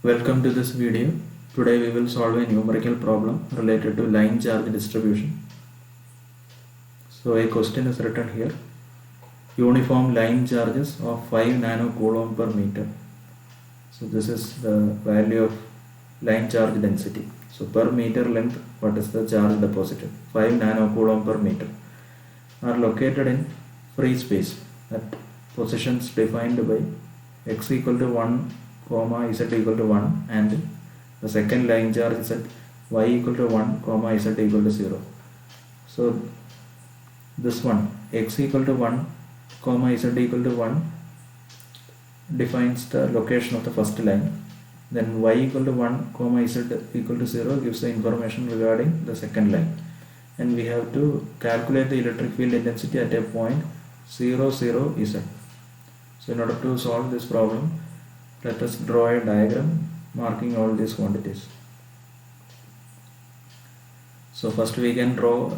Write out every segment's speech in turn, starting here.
Welcome to this video. Today we will solve a numerical problem related to line charge distribution. So a question is written here. Uniform line charges of 5 nanocoulomb per meter. So this is the value of line charge density. So per meter length, what is the charge deposited? 5 nanocoulomb per meter are located in free space at positions defined by x equal to 1 comma z equal to 1 and the second line charge is at y equal to 1 comma z equal to 0. So this one x equal to 1 comma z equal to 1 defines the location of the first line, then y equal to 1 comma z equal to 0 gives the information regarding the second line, and we have to calculate the electric field intensity at a point 0 0 z. So in order to solve this problem, let us draw a diagram marking all these quantities. So first we can draw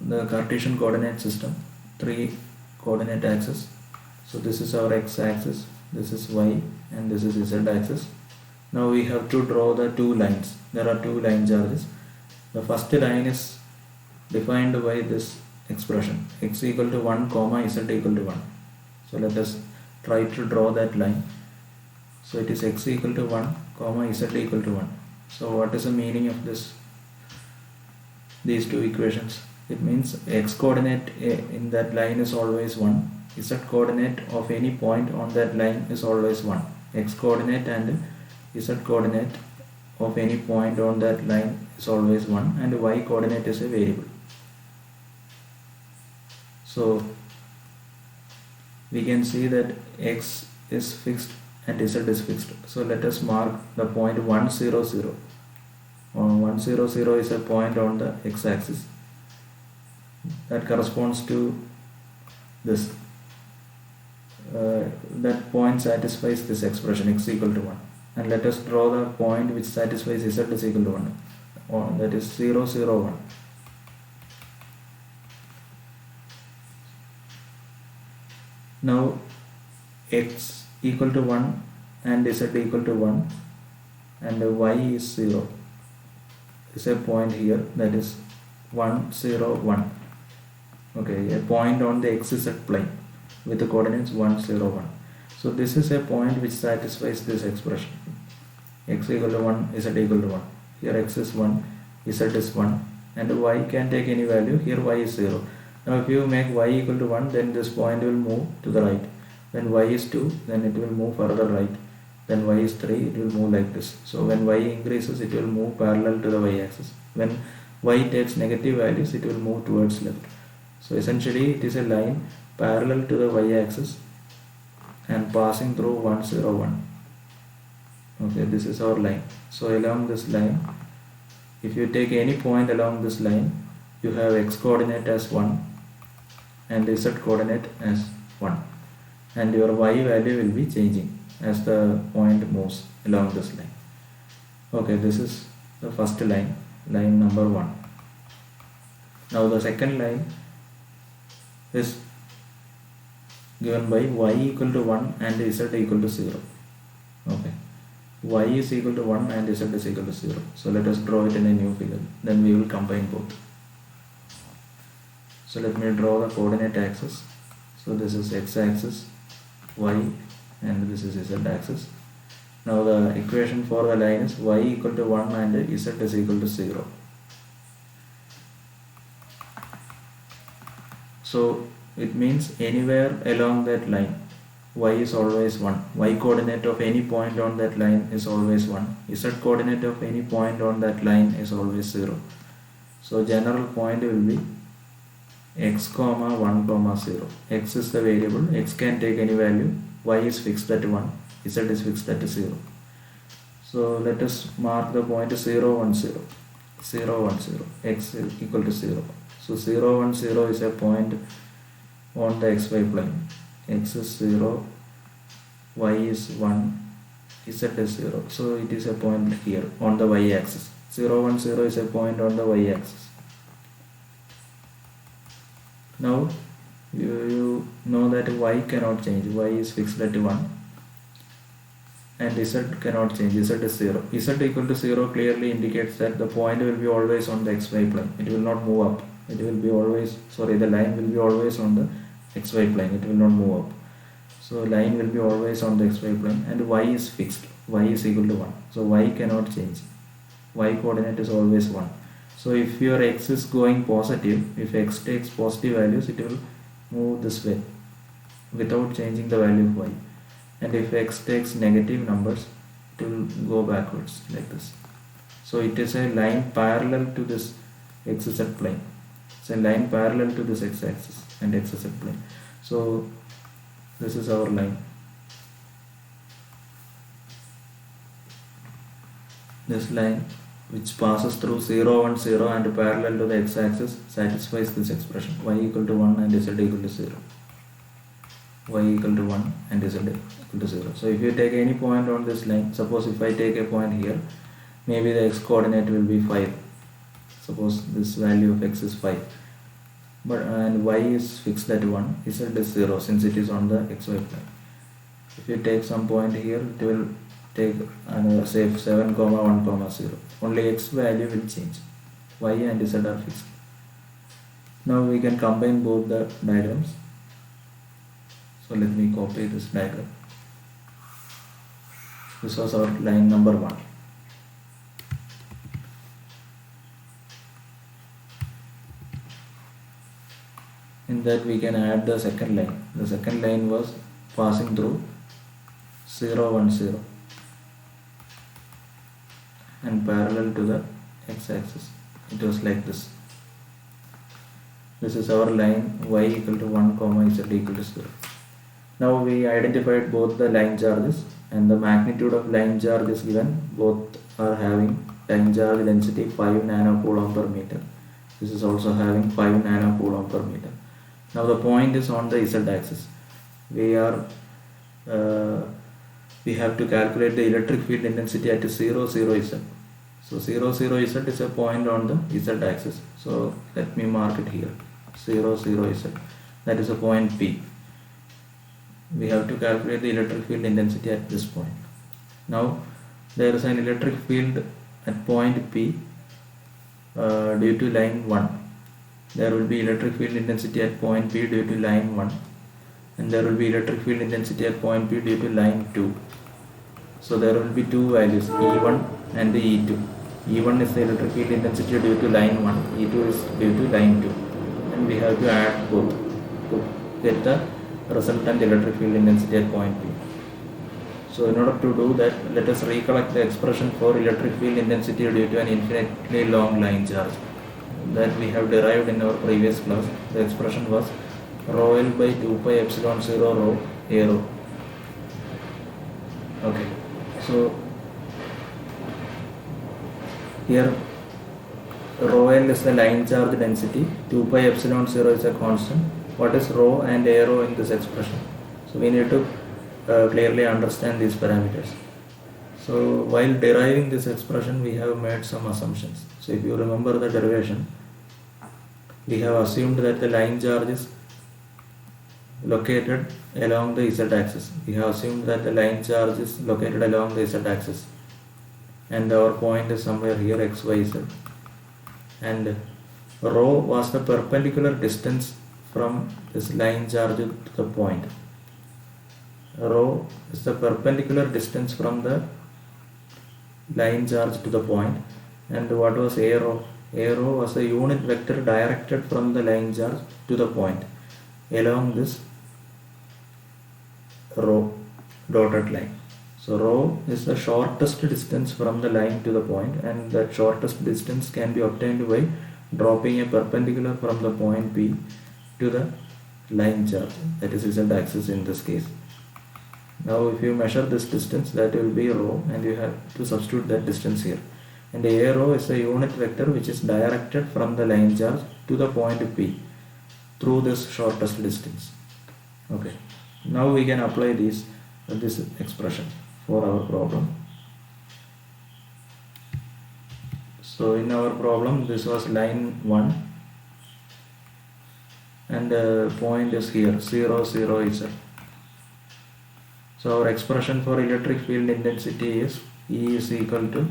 the Cartesian coordinate system, 3 coordinate axes. So this is our x axis, this is y, and this is z axis. Now we have to draw the two lines. There are two line charges. The first line is defined by this expression, x equal to 1 comma z equal to 1. So let us try to draw that line. So it is x equal to 1 comma z equal to 1. So what is the meaning of these two equations? It means x coordinate in that line is always 1, z coordinate of any point on that line is always 1. X coordinate and z coordinate of any point on that line is always 1, and y coordinate is a variable. So we can see that x is fixed and z is fixed. So let us mark the point 1 0 0. 1 0 0 is a point on the x axis that corresponds to this. That point satisfies this expression x equal to 1, and let us draw the point which satisfies z is equal to 1, that is 0 0 1. Now x equal to 1 and z equal to 1 and y is 0 is a point here, that is 1 0 1. Okay, a point on the xz plane with the coordinates 1 0 1. So this is a point which satisfies this expression, x equal to 1 z equal to 1. Here x is 1, z is 1, and y can take any value. Here y is 0. Now if you make y equal to 1, then this point will move to the right. When y is 2, then it will move further right. Then y is 3, it will move like this. So when y increases, it will move parallel to the y axis. When y takes negative values, it will move towards left. So essentially it is a line parallel to the y axis and passing through 1 0 1. Okay, this is our line. So along this line, if you take any point along this line, you have x coordinate as 1 and z coordinate as 1, and your y value will be changing as the point moves along this line. Okay, this is the first line, line number 1. Now the second line is given by y equal to 1 and z equal to 0. Okay, y is equal to 1 and z is equal to 0. So let us draw it in a new figure, then we will combine both. So let me draw the coordinate axis. So this is x axis, y, and this is z axis. Now the equation for the line is y equal to 1 and z is equal to 0. So it means anywhere along that line, y is always 1. Y coordinate of any point on that line is always 1. Z coordinate of any point on that line is always 0. So general point will be x comma 1 comma 0. X is the variable, x can take any value, y is fixed at 1, z is fixed at 0. So let us mark the point 0 1 0. 0 1 0, x is equal to 0. So 0 1 0 is a point on the xy plane. X is 0, y is 1, z is 0. So it is a point here on the y axis. 0 1 0 is a point on the y axis. Now you know that y cannot change, y is fixed at 1. and z cannot change, z is 0. Z equal to 0 clearly indicates that the point will be always on the xy plane, it will not move up, it will be always, the line will be always on the xy plane, it will not move up. So line will be always on the xy plane, and y is fixed, y is equal to 1, so y cannot change, y coordinate is always 1. So if your x is going positive, if x takes positive values, it will move this way without changing the value of y, and if x takes negative numbers, it will go backwards like this. So it is a line parallel to this xz plane, it's a line parallel to this x-axis and xz plane. So this is our line. This line which passes through 0, 1, 0 and parallel to the x-axis satisfies this expression, y equal to 1 and z equal to 0. Y equal to 1 and z equal to 0. So if you take any point on this line, suppose if I take a point here, maybe the x coordinate will be 5. Suppose this value of x is 5. And y is fixed at 1, z is 0 since it is on the xy plane. If you take some point here, it will take say 7, 1, 0. Only x value will change. Y and z are fixed. Now we can combine both the diagrams. So let me copy this diagram. This was our line number 1. In that we can add the second line. The second line was passing through 0, 1, 0 and parallel to the x-axis. It was like this. This is our line y equal to 1, z equal to 0. Now we identified both the line charges, and the magnitude of line charge is given. Both are having line charge density 5 nanocoulomb per meter. This is also having 5 nanocoulomb per meter. Now the point is on the z-axis. We have to calculate the electric field intensity at 0, 0 z. So 0, 0 z is a point on the z-axis. So let me mark it here. 0, 0 z. That is a point P. We have to calculate the electric field intensity at this point. Now there is an electric field at point P due to line 1. There will be electric field intensity at point P due to line 1, and there will be electric field intensity at point P due to line 2. So there will be two values, E1 and the E2. E1 is the electric field intensity due to line 1, E2 is due to line 2, and we have to add both to get the resultant electric field intensity at point P. So in order to do that, let us recollect the expression for electric field intensity due to an infinitely long line charge that we have derived in our previous class. The expression was rho L by 2 pi epsilon 0 rho A rho. Okay, so here rho L is the line charge density, 2 pi epsilon 0 is a constant. What is rho and A rho in this expression? So we need to clearly understand these parameters. So while deriving this expression, we have made some assumptions. So if you remember the derivation, we have assumed that the line charge is located along the z-axis. We have assumed that the line charge is located along the z-axis, and our point is somewhere here x, y, z. And rho was the perpendicular distance from this line charge to the point. Rho is the perpendicular distance from the line charge to the point. And what was A rho? A rho was a unit vector directed from the line charge to the point along this rho dotted line. So rho is the shortest distance from the line to the point, and that shortest distance can be obtained by dropping a perpendicular from the point P to the line charge, that is z-axis in this case. Now if you measure this distance, that will be rho, and you have to substitute that distance here. And A rho is a unit vector which is directed from the line charge to the point P through this shortest distance. Okay, now we can apply this expression for our problem. So in our problem, this was line 1 and the point is here 0, 0 z. So our expression for electric field intensity is E is equal to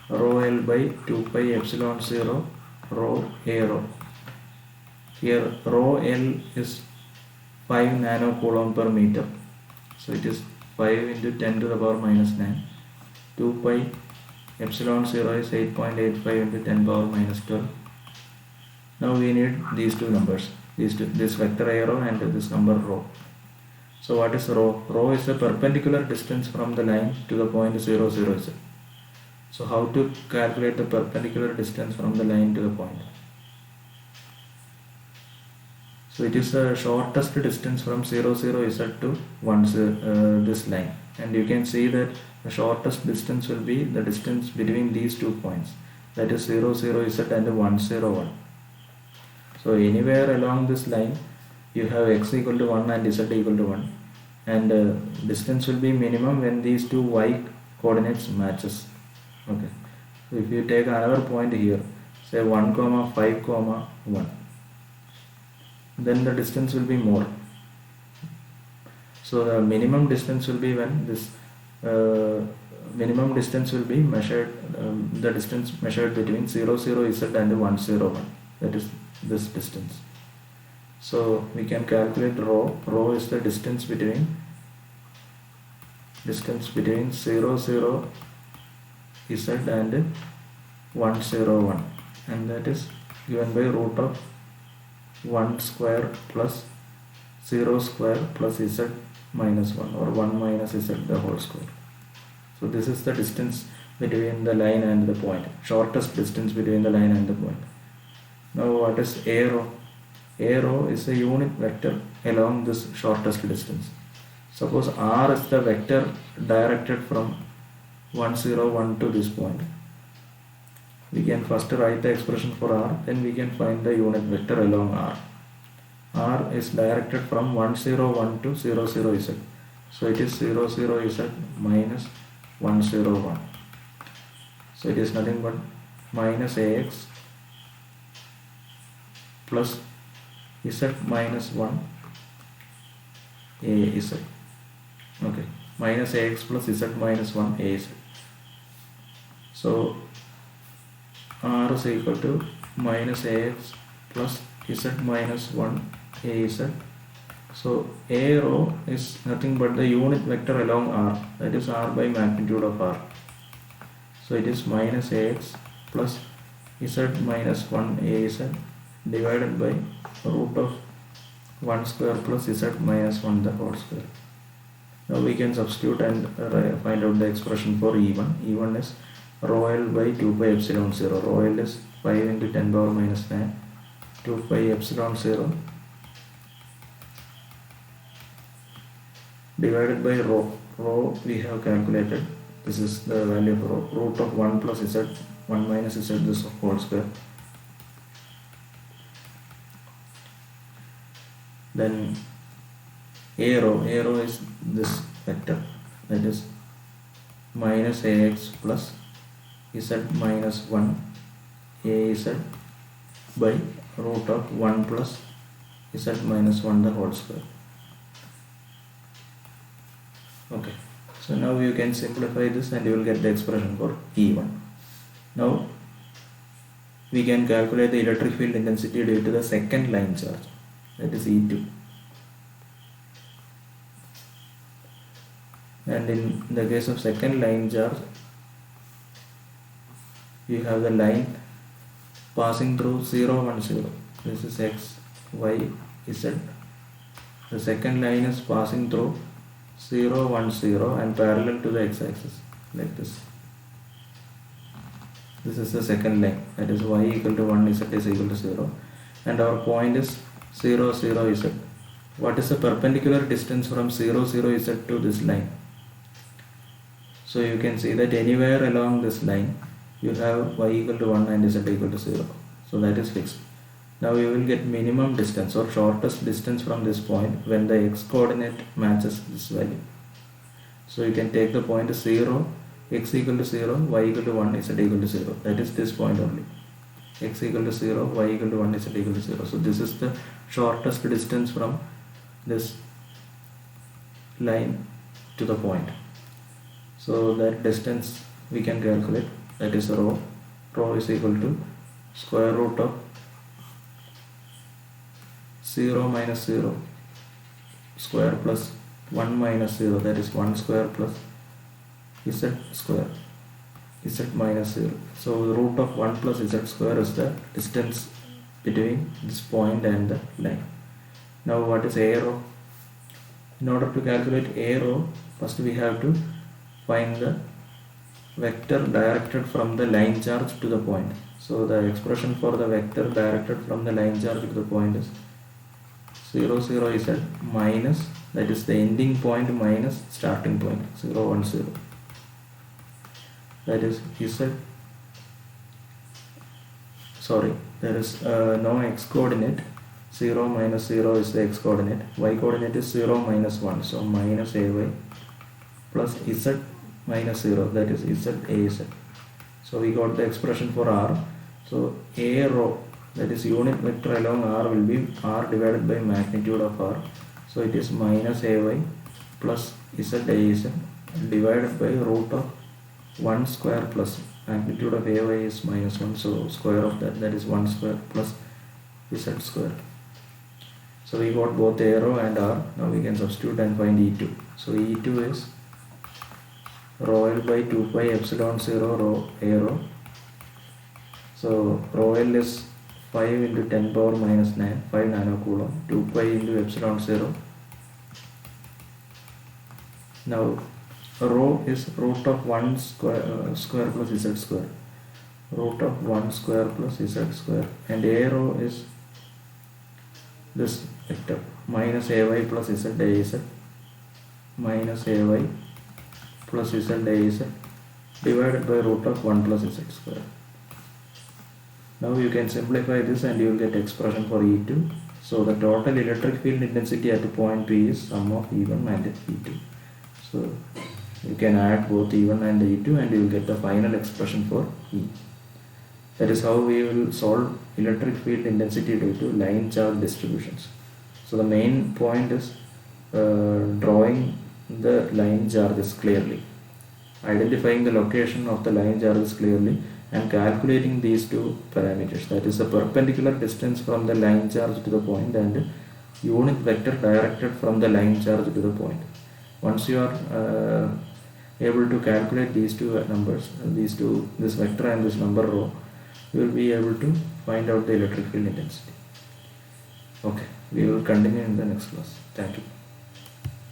rho L by 2 pi epsilon 0 rho A rho. Here rho L is 5 nanocoulomb per meter. So it is 5 into 10 to the power minus 9. 2 pi epsilon 0 is 8.85 into 10 power minus 12. Now we need these two numbers, this vector A rho and this number rho. So what is rho? Rho is the perpendicular distance from the line to the point 0, 0, 0. So how to calculate the perpendicular distance from the line to the point? So it is the shortest distance from 0, 0, Z to this line. And you can see that the shortest distance will be the distance between these 2 points. That is 0, 0, Z and 1, 0, 1. So anywhere along this line you have x equal to 1 and z equal to 1, and distance will be minimum when these two y coordinates matches. Okay, so if you take another point here, say 1 comma 5 comma 1, then the distance will be more. So the minimum distance will be when this minimum distance will be measured, the distance measured between 0, 0, z and 1, 0, 1, that is this distance. So we can calculate rho. Rho is the distance between 0, 0, z and 1, 0, 1, and that is given by root of 1 square plus 0 square plus z minus 1, or 1 minus z the whole square. So this is the distance between the line and the point, shortest distance between the line and the point. Now what is A rho? A rho is a unit vector along this shortest distance. Suppose r is the vector directed from 1, 0, 1 to this point. We can first write the expression for r, then we can find the unit vector along r. R is directed from 1, 0, 1 to 0, 0, z. So it is 0, 0, z minus 1, 0, 1. So it is nothing but minus ax plus z minus 1 az. Okay, minus ax plus z minus 1 az. So r is equal to minus ax plus z minus 1 az. So A rho is nothing but the unit vector along r, that is r by magnitude of r. So it is minus ax plus z minus 1 az divided by root of 1 square plus z minus 1 the whole square. Now we can substitute and find out the expression for E1. E1 is rho L by 2 pi epsilon 0. Rho L is 5 into 10 power minus 9. 2 pi epsilon 0 divided by rho. Rho we have calculated. This is the value of rho. Root of 1 plus z, 1 minus z, this whole square. Then A rho is this vector, that is minus ax plus z minus 1 az by root of 1 plus z minus 1 the whole square. Okay, so now you can simplify this and you will get the expression for E1. Now we can calculate the electric field intensity due to the second line charge, that is E2. And in the case of second line charge, you have the line passing through 0, 1, 0. This is x, y, z. The second line is passing through 0, 1, 0 and parallel to the x-axis, like this. This is the second line, that is y equal to 1, z is equal to 0, and our point is 0, 0, z. What is the perpendicular distance from 0, 0, z to this line? So you can see that anywhere along this line you have y equal to 1 and z equal to 0. So that is fixed. Now you will get minimum distance or shortest distance from this point when the x coordinate matches this value. So you can take the point 0, x equal to 0, y equal to 1, z equal to 0. That is this point only. X equal to 0, y equal to 1, z equal to 0. So this is the shortest distance from this line to the point. So that distance we can calculate, that is rho. Rho is equal to square root of 0 minus 0 square plus 1 minus 0, that is 1 square plus z square, z minus 0. So the root of 1 plus z square is the distance between this point and the line. Now what is a rho? In order to calculate a rho, first we have to find the vector directed from the line charge to the point. So the expression for the vector directed from the line charge to the point is 0, 0 z minus, that is the ending point minus starting point, 0, 1, 0. That is z, sorry, there is no x coordinate. 0 minus 0 is the x coordinate. Y coordinate is 0 minus 1. So minus ay plus z minus 0, that is z az. So we got the expression for r. So a rho, that is unit vector along r, will be r divided by magnitude of r. So it is minus ay plus z az divided by root of 1 square plus magnitude of ay is minus 1. So square of that, that is 1 square plus z square. So we got both a rho and r. Now we can substitute and find E2. So E2 is rho L by 2 pi epsilon 0 rho a rho. So rho L is 5 into 10 power minus 9, 5 nanocoulomb, 2 pi into epsilon 0. Now rho is root of 1 square plus z square. Root of 1 square plus z square. And a rho is this vector minus ay plus z az minus ay plus z az divided by root of 1 plus z square. Now you can simplify this and you will get expression for E2. So the total electric field intensity at point P is sum of E1 and E2. So you can add both E1 and E2 and you will get the final expression for E. That is how we will solve electric field intensity due to line charge distributions. So the main point is drawing the line charges clearly, identifying the location of the line charges clearly, and calculating these two parameters, that is the perpendicular distance from the line charge to the point and unit vector directed from the line charge to the point. Once you are able to calculate these two numbers, this vector and this number rho, you will be able to find out the electric field intensity. Okay, we will continue in the next class. Thank you.